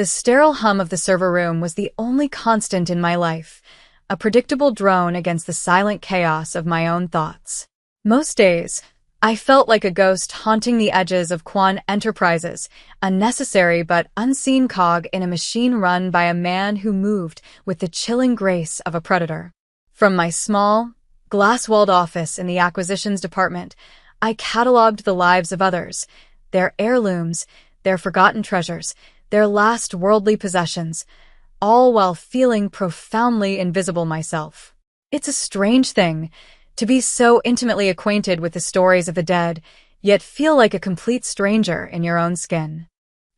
The sterile hum of the server room was the only constant in my life, a predictable drone against the silent chaos of my own thoughts. Most days, I felt like a ghost haunting the edges of Quan Enterprises, a necessary but unseen cog in a machine run by a man who moved with the chilling grace of a predator. From my small, glass-walled office in the acquisitions department, I cataloged the lives of others, their heirlooms, their forgotten treasures, their last worldly possessions, all while feeling profoundly invisible myself. It's a strange thing to be so intimately acquainted with the stories of the dead, yet feel like a complete stranger in your own skin.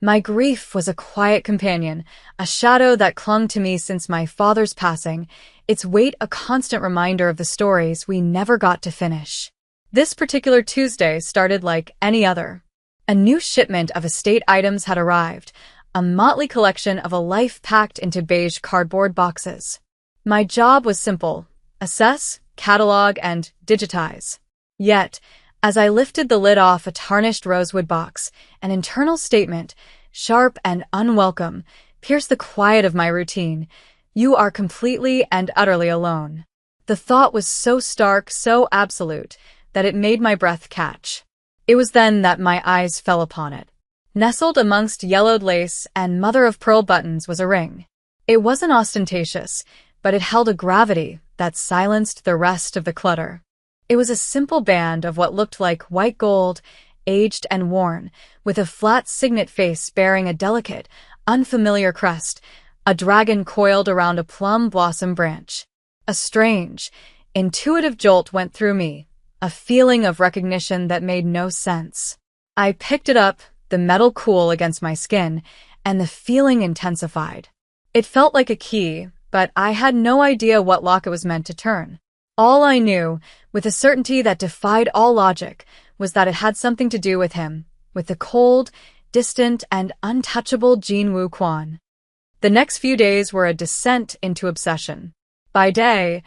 My grief was a quiet companion, a shadow that clung to me since my father's passing, its weight a constant reminder of the stories we never got to finish. This particular Tuesday started like any other. A new shipment of estate items had arrived, a motley collection of a life packed into beige cardboard boxes. My job was simple: assess, catalog, and digitize. Yet, as I lifted the lid off a tarnished rosewood box, an internal statement, sharp and unwelcome, pierced the quiet of my routine. You are completely and utterly alone. The thought was so stark, so absolute, that it made my breath catch. It was then that my eyes fell upon it. Nestled amongst yellowed lace and mother-of-pearl buttons was a ring. It wasn't ostentatious, but it held a gravity that silenced the rest of the clutter. It was a simple band of what looked like white gold, aged and worn, with a flat signet face bearing a delicate, unfamiliar crest, a dragon coiled around a plum blossom branch. A strange, intuitive jolt went through me, a feeling of recognition that made no sense. I picked it up, the metal cool against my skin, and the feeling intensified. It felt like a key, but I had no idea what lock it was meant to turn. All I knew, with a certainty that defied all logic, was that it had something to do with him, with the cold, distant, and untouchable Jinwoo Quan. The next few days were a descent into obsession. By day,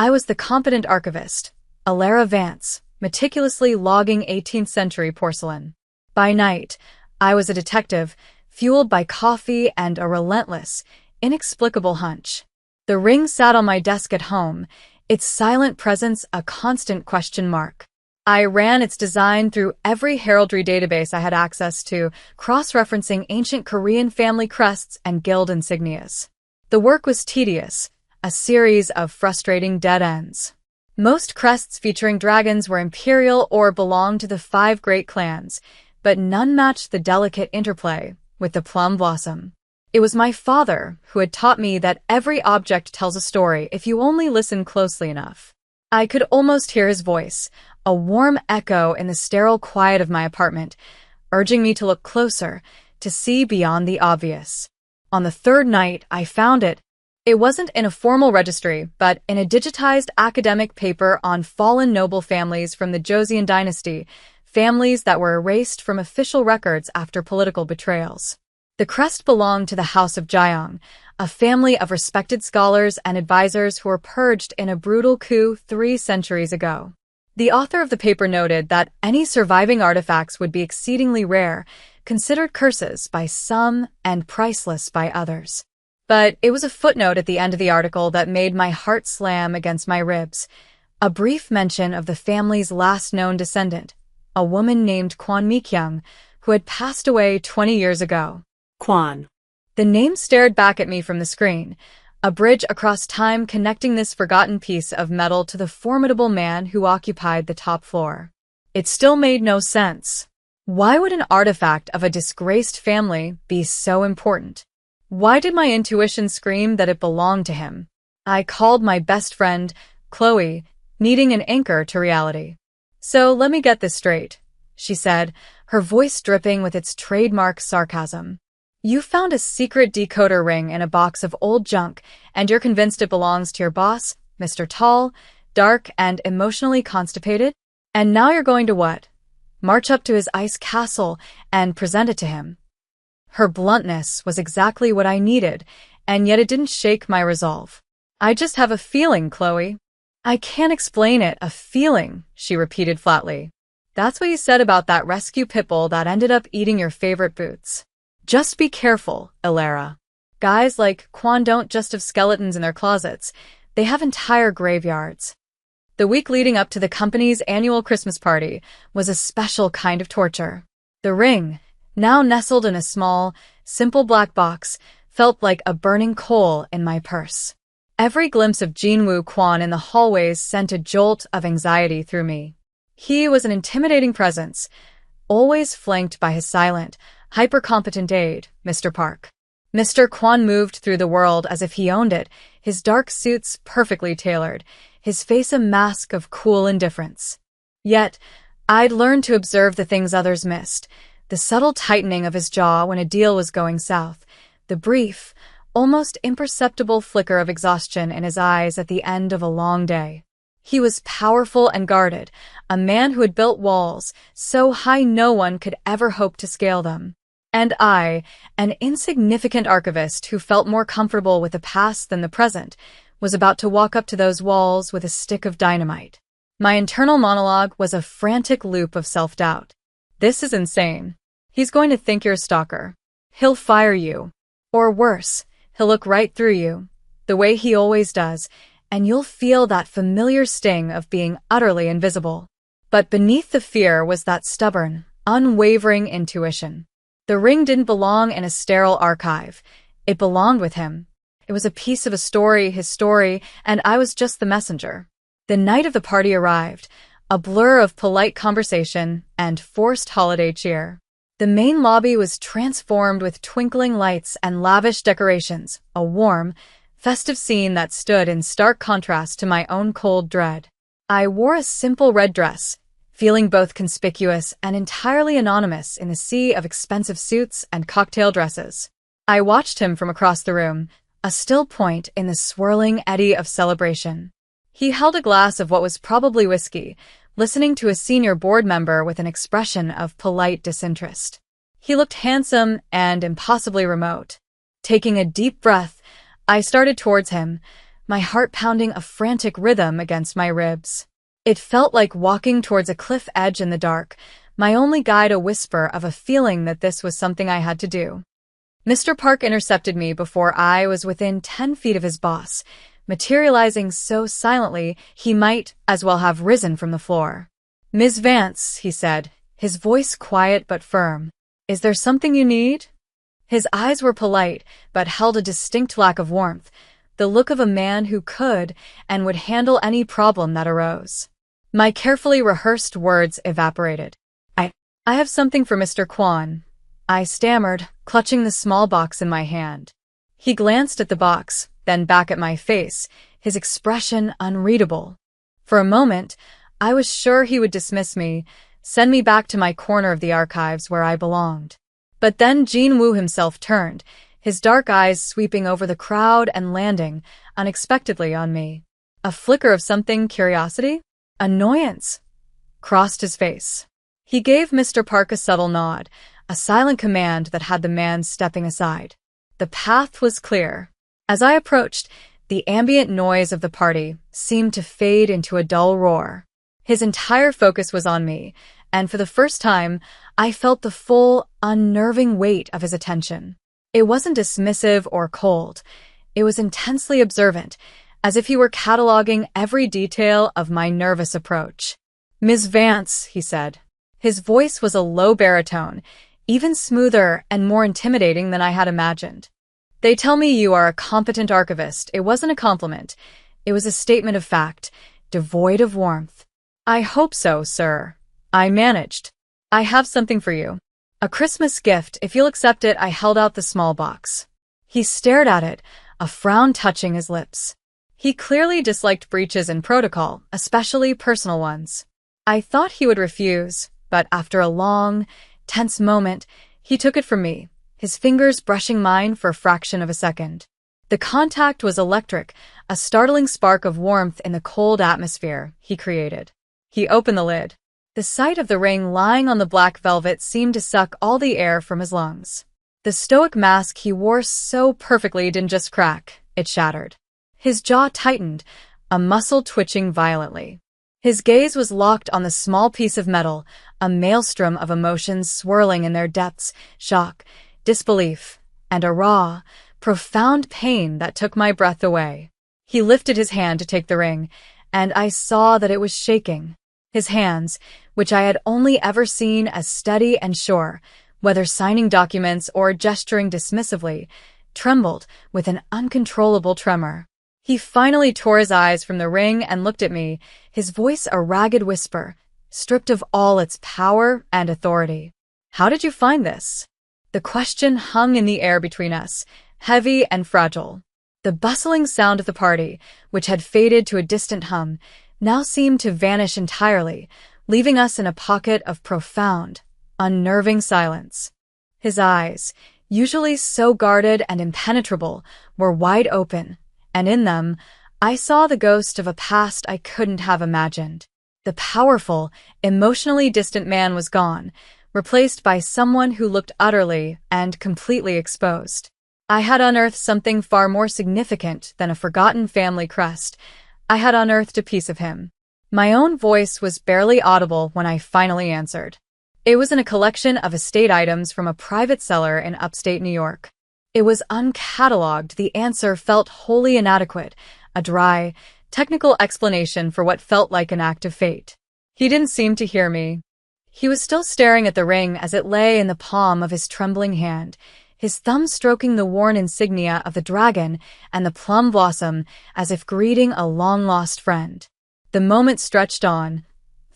I was the competent archivist, Alara Vance, meticulously logging 18th century porcelain. By night, I was a detective, fueled by coffee and a relentless, inexplicable hunch. The ring sat on my desk at home, its silent presence a constant question mark. I ran its design through every heraldry database I had access to, cross-referencing ancient Korean family crests and guild insignias. The work was tedious, a series of frustrating dead ends. Most crests featuring dragons were imperial or belonged to the 5 great clans, but none matched the delicate interplay with the plum blossom. It was my father who had taught me that every object tells a story if you only listen closely enough. I could almost hear his voice, a warm echo in the sterile quiet of my apartment, urging me to look closer, to see beyond the obvious. On the 3rd night, I found it. It wasn't in a formal registry, but in a digitized academic paper on fallen noble families from the Joseon dynasty, families that were erased from official records after political betrayals. The crest belonged to the House of Jeong, a family of respected scholars and advisors who were purged in a brutal coup 3 centuries ago. The author of the paper noted that any surviving artifacts would be exceedingly rare, considered curses by some and priceless by others. But it was a footnote at the end of the article that made my heart slam against my ribs, a brief mention of the family's last known descendant, a woman named Kwon Mi-kyung, who had passed away 20 years ago. Quan. The name stared back at me from the screen, a bridge across time connecting this forgotten piece of metal to the formidable man who occupied the top floor. It still made no sense. Why would an artifact of a disgraced family be so important? Why did my intuition scream that it belonged to him? I called my best friend, Chloe, needing an anchor to reality. So let me get this straight, she said, her voice dripping with its trademark sarcasm. You found a secret decoder ring in a box of old junk, and you're convinced it belongs to your boss, Mr. Tall, dark, and emotionally constipated? And now you're going to what? March up to his ice castle and present it to him. Her bluntness was exactly what I needed, and yet it didn't shake my resolve. I just have a feeling, Chloe. I can't explain it, a feeling, she repeated flatly. That's what you said about that rescue pitbull that ended up eating your favorite boots. Just be careful, Ilera. Guys like Quan don't just have skeletons in their closets, they have entire graveyards. The week leading up to the company's annual Christmas party was a special kind of torture. The ring, now nestled in a small, simple black box, felt like a burning coal in my purse. Every glimpse of Jinwoo Quan in the hallways sent a jolt of anxiety through me. He was an intimidating presence, always flanked by his silent, hyper-competent aide, Mr. Park. Mr. Quan moved through the world as if he owned it, his dark suits perfectly tailored, his face a mask of cool indifference. Yet, I'd learned to observe the things others missed, the subtle tightening of his jaw when a deal was going south, the brief, almost imperceptible flicker of exhaustion in his eyes at the end of a long day. He was powerful and guarded, a man who had built walls so high no one could ever hope to scale them. And I, an insignificant archivist who felt more comfortable with the past than the present, was about to walk up to those walls with a stick of dynamite. My internal monologue was a frantic loop of self-doubt. This is insane. He's going to think you're a stalker. He'll fire you. Or worse, he'll look right through you, the way he always does, and you'll feel that familiar sting of being utterly invisible. But beneath the fear was that stubborn, unwavering intuition. The ring didn't belong in a sterile archive. It belonged with him. It was a piece of a story, his story, and I was just the messenger. The night of the party arrived, a blur of polite conversation and forced holiday cheer. The main lobby was transformed with twinkling lights and lavish decorations, a warm, festive scene that stood in stark contrast to my own cold dread. I wore a simple red dress, feeling both conspicuous and entirely anonymous in the sea of expensive suits and cocktail dresses. I watched him from across the room, a still point in the swirling eddy of celebration. He held a glass of what was probably whiskey, listening to a senior board member with an expression of polite disinterest. He looked handsome and impossibly remote. Taking a deep breath, I started towards him, my heart pounding a frantic rhythm against my ribs. It felt like walking towards a cliff edge in the dark, my only guide a whisper of a feeling that this was something I had to do. Mr. Park intercepted me before I was within 10 feet of his boss, materializing so silently he might as well have risen from the floor. "Ms. Vance," he said, his voice quiet but firm. "Is there something you need?" His eyes were polite, but held a distinct lack of warmth, the look of a man who could and would handle any problem that arose. My carefully rehearsed words evaporated. I have something for Mr. Quan," I stammered, clutching the small box in my hand. He glanced at the box, then back at my face, his expression unreadable. For a moment, I was sure he would dismiss me, send me back to my corner of the archives where I belonged. But then Jinwoo himself turned, his dark eyes sweeping over the crowd and landing, unexpectedly, on me. A flicker of something, curiosity? Annoyance? Crossed his face. He gave Mr. Park a subtle nod, a silent command that had the man stepping aside. The path was clear. As I approached, the ambient noise of the party seemed to fade into a dull roar. His entire focus was on me, and for the first time, I felt the full, unnerving weight of his attention. It wasn't dismissive or cold. It was intensely observant, as if he were cataloging every detail of my nervous approach. "Ms. Vance," he said. His voice was a low baritone, even smoother and more intimidating than I had imagined. "They tell me you are a competent archivist." It wasn't a compliment. It was a statement of fact, devoid of warmth. "I hope so, sir," I managed. "I have something for you. A Christmas gift, if you'll accept it." I held out the small box. He stared at it, a frown touching his lips. He clearly disliked breaches in protocol, especially personal ones. I thought he would refuse, but after a long, tense moment, he took it from me, his fingers brushing mine for a fraction of a second. The contact was electric, a startling spark of warmth in the cold atmosphere he created. He opened the lid. The sight of the ring lying on the black velvet seemed to suck all the air from his lungs. The stoic mask he wore so perfectly didn't just crack, it shattered. His jaw tightened, a muscle twitching violently. His gaze was locked on the small piece of metal, a maelstrom of emotions swirling in their depths: shock, disbelief, and a raw, profound pain that took my breath away. He lifted his hand to take the ring, and I saw that it was shaking. His hands, which I had only ever seen as steady and sure, whether signing documents or gesturing dismissively, trembled with an uncontrollable tremor. He finally tore his eyes from the ring and looked at me, his voice a ragged whisper, stripped of all its power and authority. "How did you find this?" The question hung in the air between us, heavy and fragile. The bustling sound of the party, which had faded to a distant hum, now seemed to vanish entirely, leaving us in a pocket of profound, unnerving silence. His eyes, usually so guarded and impenetrable, were wide open, and in them, I saw the ghost of a past I couldn't have imagined. The powerful, emotionally distant man was gone, replaced by someone who looked utterly and completely exposed. I had unearthed something far more significant than a forgotten family crest. I had unearthed a piece of him. My own voice was barely audible when I finally answered. It was in a collection of estate items from a private seller in upstate New York. It was uncatalogued. The answer felt wholly inadequate, a dry, technical explanation for what felt like an act of fate. He didn't seem to hear me. He was still staring at the ring as it lay in the palm of his trembling hand, his thumb stroking the worn insignia of the dragon and the plum blossom as if greeting a long-lost friend. The moment stretched on,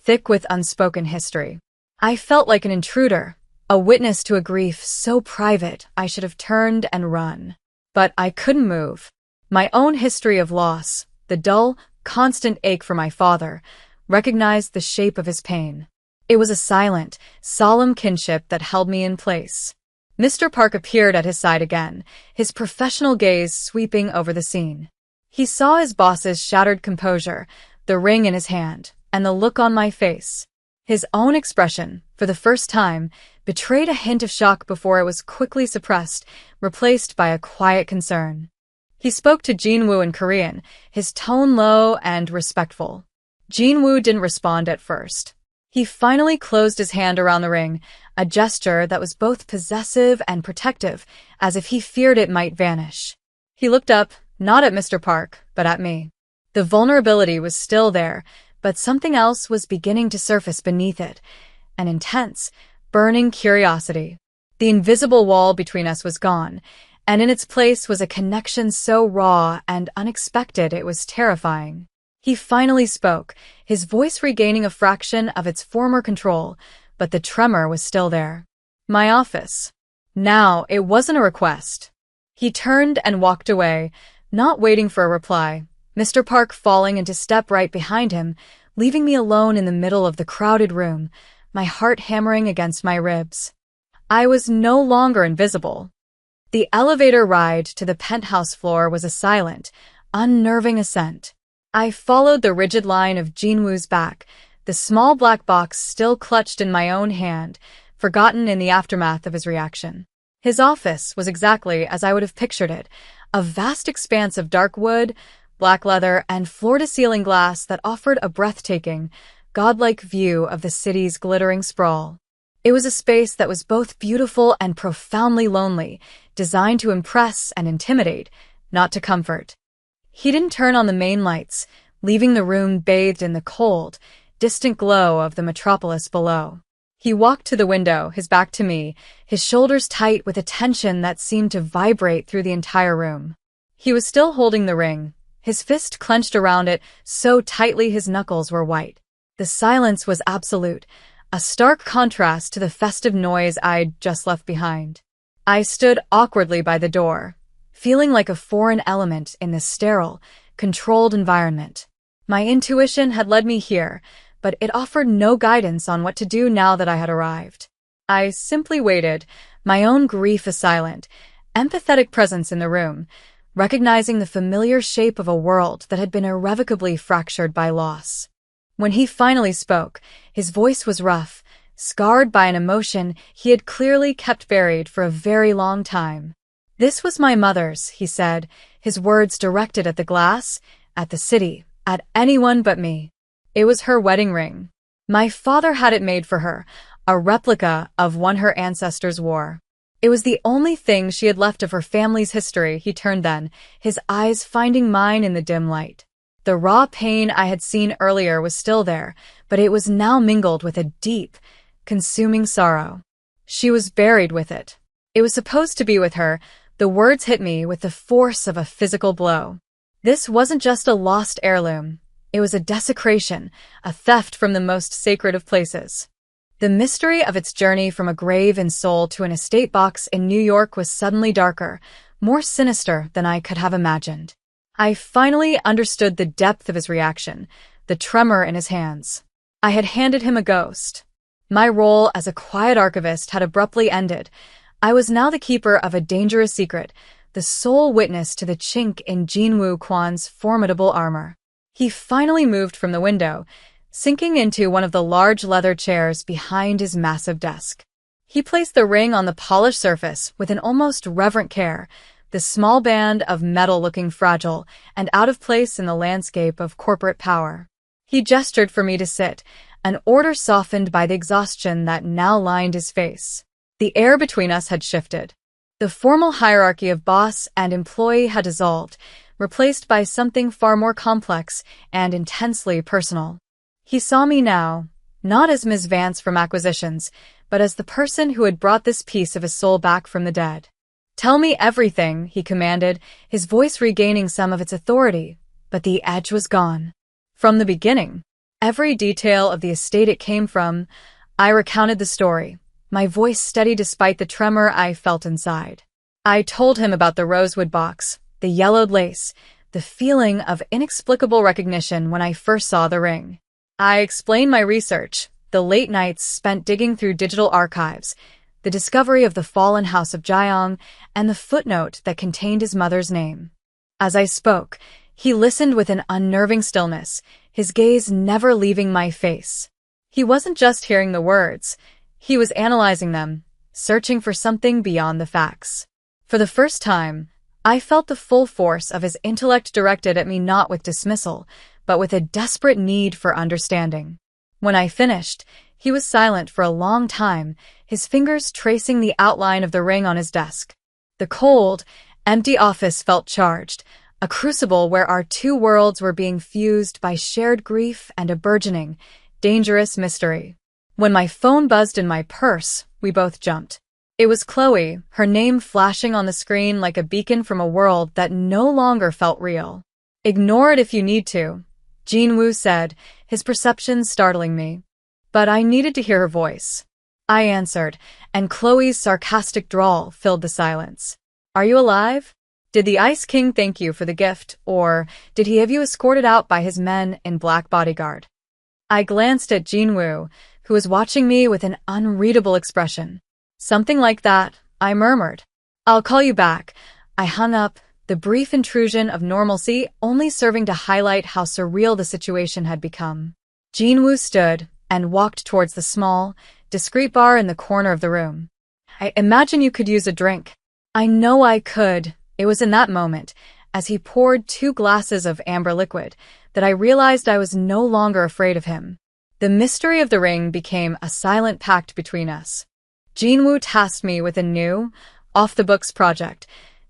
thick with unspoken history. I felt like an intruder, a witness to a grief so private I should have turned and run. But I couldn't move. My own history of loss, the dull, constant ache for my father, recognized the shape of his pain. It was a silent, solemn kinship that held me in place. Mr. Park appeared at his side again, his professional gaze sweeping over the scene. He saw his boss's shattered composure, the ring in his hand, and the look on my face. His own expression, for the first time, betrayed a hint of shock before it was quickly suppressed, replaced by a quiet concern. He spoke to Jin-woo in Korean, his tone low and respectful. Jin-woo didn't respond at first. He finally closed his hand around the ring, a gesture that was both possessive and protective, as if he feared it might vanish. He looked up, not at Mr. Park, but at me. The vulnerability was still there, but something else was beginning to surface beneath it, an intense, burning curiosity. The invisible wall between us was gone, and in its place was a connection so raw and unexpected it was terrifying. He finally spoke, his voice regaining a fraction of its former control, but the tremor was still there. "My office." Now, it wasn't a request. He turned and walked away, not waiting for a reply, Mr. Park falling into step right behind him, leaving me alone in the middle of the crowded room, my heart hammering against my ribs. I was no longer invisible. The elevator ride to the penthouse floor was a silent, unnerving ascent. I followed the rigid line of Jin-woo's back, the small black box still clutched in my own hand, forgotten in the aftermath of his reaction. His office was exactly as I would have pictured it, a vast expanse of dark wood, black leather, and floor-to-ceiling glass that offered a breathtaking, godlike view of the city's glittering sprawl. It was a space that was both beautiful and profoundly lonely, designed to impress and intimidate, not to comfort. He didn't turn on the main lights, leaving the room bathed in the cold, distant glow of the metropolis below. He walked to the window, his back to me, his shoulders tight with a tension that seemed to vibrate through the entire room. He was still holding the ring, his fist clenched around it so tightly his knuckles were white. The silence was absolute, a stark contrast to the festive noise I'd just left behind. I stood awkwardly by the door, feeling like a foreign element in this sterile, controlled environment. My intuition had led me here, but it offered no guidance on what to do now that I had arrived. I simply waited, my own grief a silent, empathetic presence in the room, recognizing the familiar shape of a world that had been irrevocably fractured by loss. When he finally spoke, his voice was rough, scarred by an emotion he had clearly kept buried for a very long time. "This was my mother's," he said, his words directed at the glass, at the city, at anyone but me. "It was her wedding ring. My father had it made for her, a replica of one her ancestors wore. It was the only thing she had left of her family's history. He turned then, his eyes finding mine in the dim light. The raw pain I had seen earlier was still there, but it was now mingled with a deep, consuming sorrow. She was buried with it. It was supposed to be with her. The words hit me with the force of a physical blow. This wasn't just a lost heirloom. It was a desecration, a theft from the most sacred of places. The mystery of its journey from a grave in Seoul to an estate box in New York was suddenly darker, more sinister than I could have imagined. I finally understood the depth of his reaction, the tremor in his hands. I had handed him a ghost. My role as a quiet archivist had abruptly ended. I was now the keeper of a dangerous secret, the sole witness to the chink in Jinwoo Kwan's formidable armor. He finally moved from the window, sinking into one of the large leather chairs behind his massive desk. He placed the ring on the polished surface with an almost reverent care, the small band of metal looking fragile and out of place in the landscape of corporate power. He gestured for me to sit, an order softened by the exhaustion that now lined his face. The air between us had shifted. The formal hierarchy of boss and employee had dissolved, replaced by something far more complex and intensely personal. He saw me now, not as Ms. Vance from Acquisitions, but as the person who had brought this piece of his soul back from the dead. "Tell me everything," he commanded, his voice regaining some of its authority, but the edge was gone. From the beginning, every detail of the estate it came from, I recounted the story, my voice steady despite the tremor I felt inside. I told him about the rosewood box, the yellowed lace, the feeling of inexplicable recognition when I first saw the ring. I explained my research, the late nights spent digging through digital archives, the discovery of the fallen house of Jeong, and the footnote that contained his mother's name. As I spoke, he listened with an unnerving stillness, his gaze never leaving my face. He wasn't just hearing the words, he was analyzing them, searching for something beyond the facts. For the first time, I felt the full force of his intellect directed at me, not with dismissal, but with a desperate need for understanding. When I finished, he was silent for a long time, his fingers tracing the outline of the ring on his desk. The cold, empty office felt charged, a crucible where our two worlds were being fused by shared grief and a burgeoning, dangerous mystery. When my phone buzzed in my purse, we both jumped. It was Chloe, her name flashing on the screen like a beacon from a world that no longer felt real. "Ignore it if you need to," Jinwoo said, his perceptions startling me. But I needed to hear her voice. I answered, and Chloe's sarcastic drawl filled the silence. "Are you alive? Did the Ice King thank you for the gift, or did he have you escorted out by his men in black bodyguard?" I glanced at Jinwoo, who was watching me with an unreadable expression. "Something like that," I murmured. "I'll call you back." I hung up, the brief intrusion of normalcy only serving to highlight how surreal the situation had become. Jinwoo stood and walked towards the small, discreet bar in the corner of the room. "I imagine you could use a drink." I know I could. It was in that moment, as he poured 2 glasses of amber liquid, that I realized I was no longer afraid of him. The mystery of the ring became a silent pact between us. Jinwoo tasked me with a new, off-the-books project,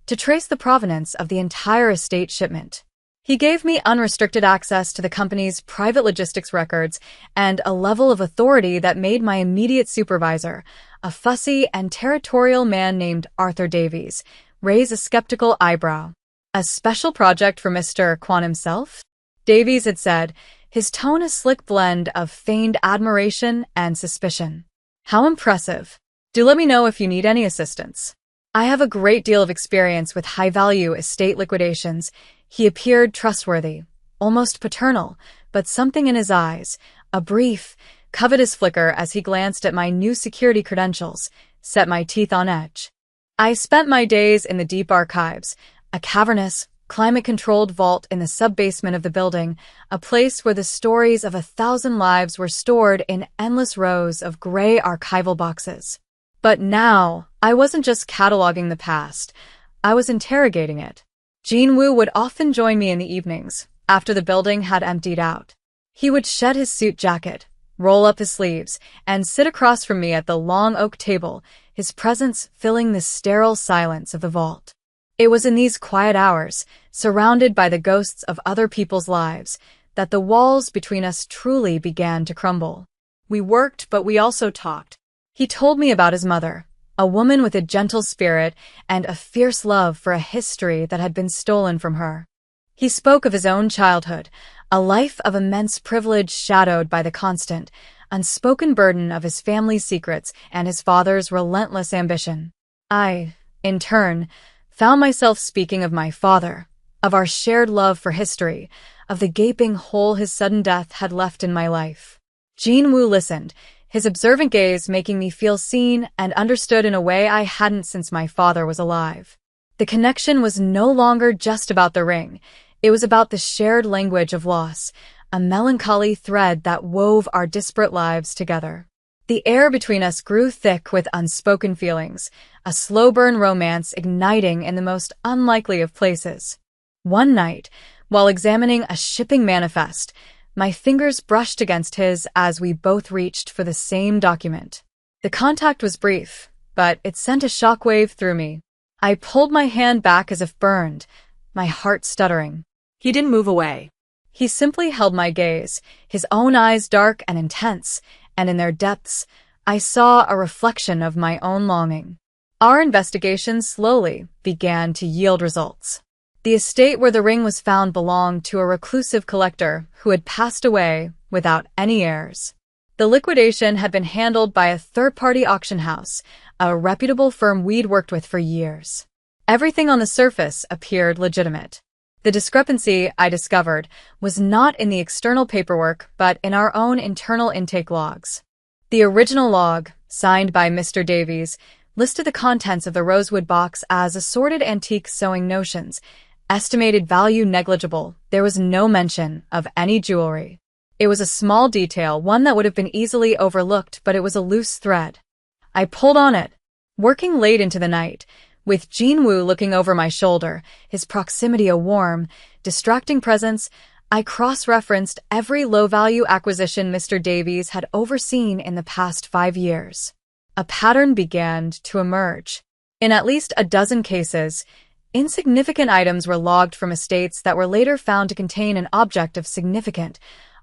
to trace the provenance of the entire estate shipment. He gave me unrestricted access to the company's private logistics records and a level of authority that made my immediate supervisor, a fussy and territorial man named Arthur Davies, raise a skeptical eyebrow. "A special project for Mr. Kwan himself?" Davies had said, his tone a slick blend of feigned admiration and suspicion. "How impressive. Do let me know if you need any assistance. I have a great deal of experience with high-value estate liquidations." He appeared trustworthy, almost paternal, but something in his eyes, a brief, covetous flicker as he glanced at my new security credentials, set my teeth on edge. I spent my days in the deep archives, a cavernous, climate-controlled vault in the sub-basement of the building, a place where the stories of 1,000 lives were stored in endless rows of gray archival boxes. But now, I wasn't just cataloging the past, I was interrogating it. Jinwoo would often join me in the evenings, after the building had emptied out. He would shed his suit jacket, roll up his sleeves, and sit across from me at the long oak table, his presence filling the sterile silence of the vault. It was in these quiet hours, surrounded by the ghosts of other people's lives, that the walls between us truly began to crumble. We worked, but we also talked. He told me about his mother, a woman with a gentle spirit and a fierce love for a history that had been stolen from her. He spoke of his own childhood, a life of immense privilege shadowed by the constant, unspoken burden of his family's secrets and his father's relentless ambition. I, in turn, found myself speaking of my father, of our shared love for history, of the gaping hole his sudden death had left in my life. Jin-woo listened, his observant gaze making me feel seen and understood in a way I hadn't since my father was alive. The connection was no longer just about the ring. It was about the shared language of loss, a melancholy thread that wove our disparate lives together. The air between us grew thick with unspoken feelings, a slow-burn romance igniting in the most unlikely of places. One night, while examining a shipping manifest, my fingers brushed against his as we both reached for the same document. The contact was brief, but it sent a shockwave through me. I pulled my hand back as if burned, my heart stuttering. He didn't move away. He simply held my gaze, his own eyes dark and intense, and in their depths, I saw a reflection of my own longing. Our investigation slowly began to yield results. The estate where the ring was found belonged to a reclusive collector who had passed away without any heirs. The liquidation had been handled by a third-party auction house, a reputable firm we'd worked with for years. Everything on the surface appeared legitimate. The discrepancy, I discovered, was not in the external paperwork, but in our own internal intake logs. The original log, signed by Mr. Davies, listed the contents of the rosewood box as assorted antique sewing notions, estimated value negligible. There was no mention of any jewelry. It was a small detail, one that would have been easily overlooked, but it was a loose thread. I pulled on it, working late into the night, with Jin-woo looking over my shoulder, his proximity a warm, distracting presence. I cross-referenced every low-value acquisition Mr. Davies had overseen in the past 5 years. A pattern began to emerge. In at least a dozen cases, insignificant items were logged from estates that were later found to contain an object of significant,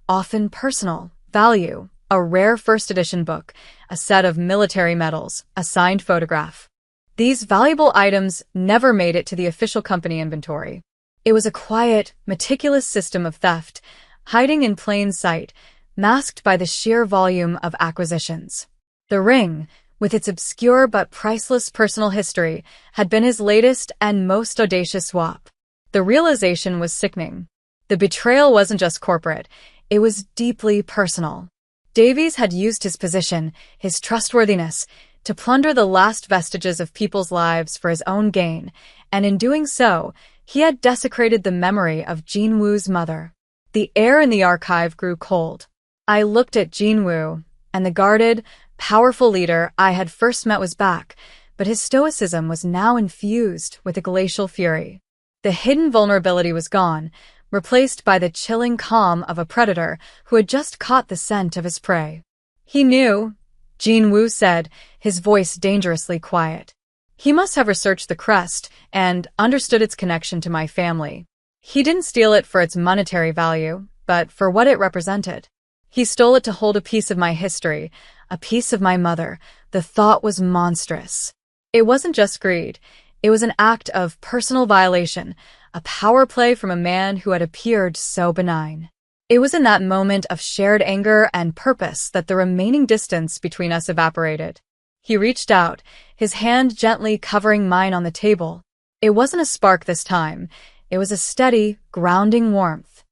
often personal, value, a rare first-edition book, a set of military medals, a signed photograph. These valuable items never made it to the official company inventory. It was a quiet, meticulous system of theft, hiding in plain sight, masked by the sheer volume of acquisitions. The ring, with its obscure but priceless personal history, had been his latest and most audacious swap. The realization was sickening. The betrayal wasn't just corporate, it was deeply personal. Davies had used his position, his trustworthiness, to plunder the last vestiges of people's lives for his own gain, and in doing so, he had desecrated the memory of Jin-woo's mother. The air in the archive grew cold. I looked at Jin-woo, and the guarded, powerful leader I had first met was back, but his stoicism was now infused with a glacial fury. The hidden vulnerability was gone, replaced by the chilling calm of a predator who had just caught the scent of his prey. He knew, Jin-woo said, his voice dangerously quiet. He must have researched the crest and understood its connection to my family. He didn't steal it for its monetary value, but for what it represented. He stole it to hold a piece of my history, a piece of my mother. The thought was monstrous. It wasn't just greed. It was an act of personal violation, a power play from a man who had appeared so benign. It was in that moment of shared anger and purpose that the remaining distance between us evaporated. He reached out, his hand gently covering mine on the table. It wasn't a spark this time. It was a steady, grounding warmth.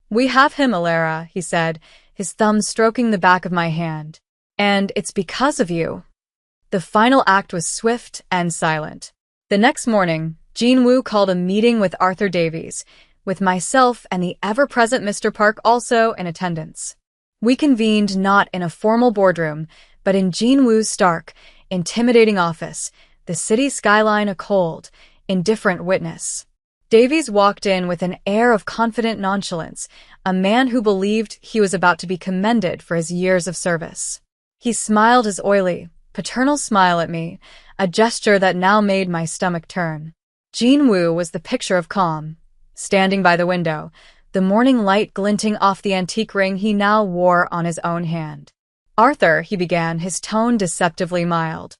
"We have him, Alara," he said, his thumb stroking the back of my hand. "And it's because of you." The final act was swift and silent. The next morning, Jin-woo called a meeting with Arthur Davies, with myself and the ever-present Mr. Park also in attendance. We convened not in a formal boardroom, but in Jin-woo's stark, intimidating office, the city skyline a cold, indifferent witness. Davies walked in with an air of confident nonchalance, a man who believed he was about to be commended for his years of service. He smiled his oily, paternal smile at me, a gesture that now made my stomach turn. Jinwoo was the picture of calm. Standing by the window, the morning light glinting off the antique ring he now wore on his own hand. "Arthur," he began, his tone deceptively mild.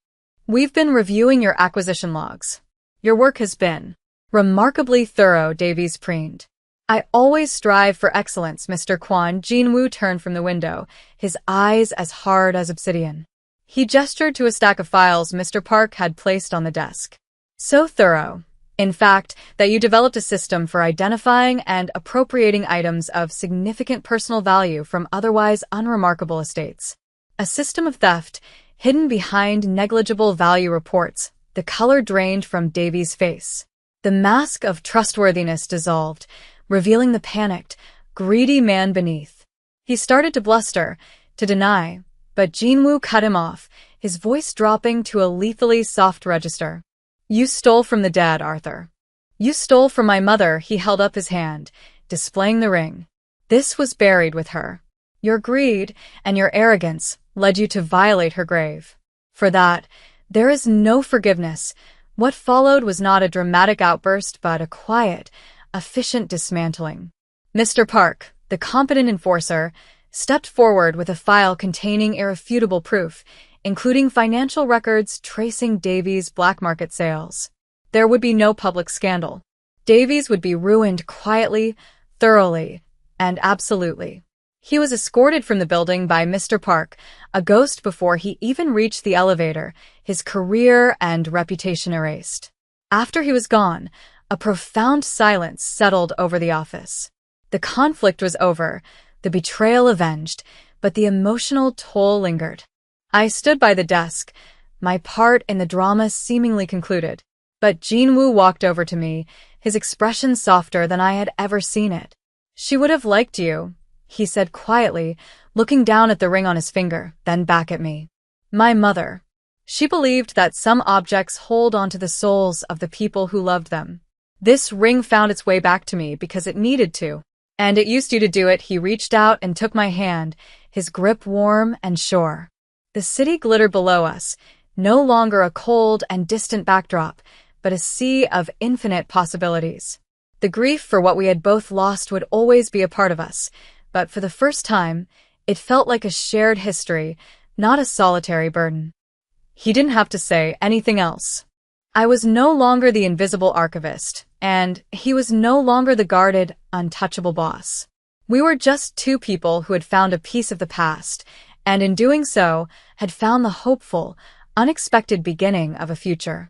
"We've been reviewing your acquisition logs. Your work has been remarkably thorough," Davies preened. "I always strive for excellence, Mr. Kwan." Jinwoo turned from the window, his eyes as hard as obsidian. He gestured to a stack of files Mr. Park had placed on the desk. "So thorough, in fact, that you developed a system for identifying and appropriating items of significant personal value from otherwise unremarkable estates. A system of theft hidden behind negligible value reports." The color drained from Davies' face. The mask of trustworthiness dissolved, revealing the panicked, greedy man beneath. He started to bluster, to deny, but Jinwoo cut him off, his voice dropping to a lethally soft register. "You stole from the dead, Arthur. You stole from my mother." He held up his hand, displaying the ring. "This was buried with her. Your greed and your arrogance led you to violate her grave. For that, there is no forgiveness." What followed was not a dramatic outburst, but a quiet, efficient dismantling. Mr. Park, the competent enforcer, stepped forward with a file containing irrefutable proof, including financial records tracing Davies' black market sales. There would be no public scandal. Davies would be ruined quietly, thoroughly, and absolutely. He was escorted from the building by Mr. Park, a ghost before he even reached the elevator, his career and reputation erased. After he was gone, a profound silence settled over the office. The conflict was over, the betrayal avenged, but the emotional toll lingered. I stood by the desk, my part in the drama seemingly concluded. But Jinwoo walked over to me, his expression softer than I had ever seen it. "She would have liked you," he said quietly, looking down at the ring on his finger, then back at me. "My mother. She believed that some objects hold onto the souls of the people who loved them. This ring found its way back to me because it needed to. And it used you to do it." He reached out and took my hand, his grip warm and sure. The city glittered below us, no longer a cold and distant backdrop, but a sea of infinite possibilities. The grief for what we had both lost would always be a part of us, but for the first time, it felt like a shared history, not a solitary burden. He didn't have to say anything else. I was no longer the invisible archivist, and he was no longer the guarded, untouchable boss. We were just two people who had found a piece of the past, and in doing so, had found the hopeful, unexpected beginning of a future.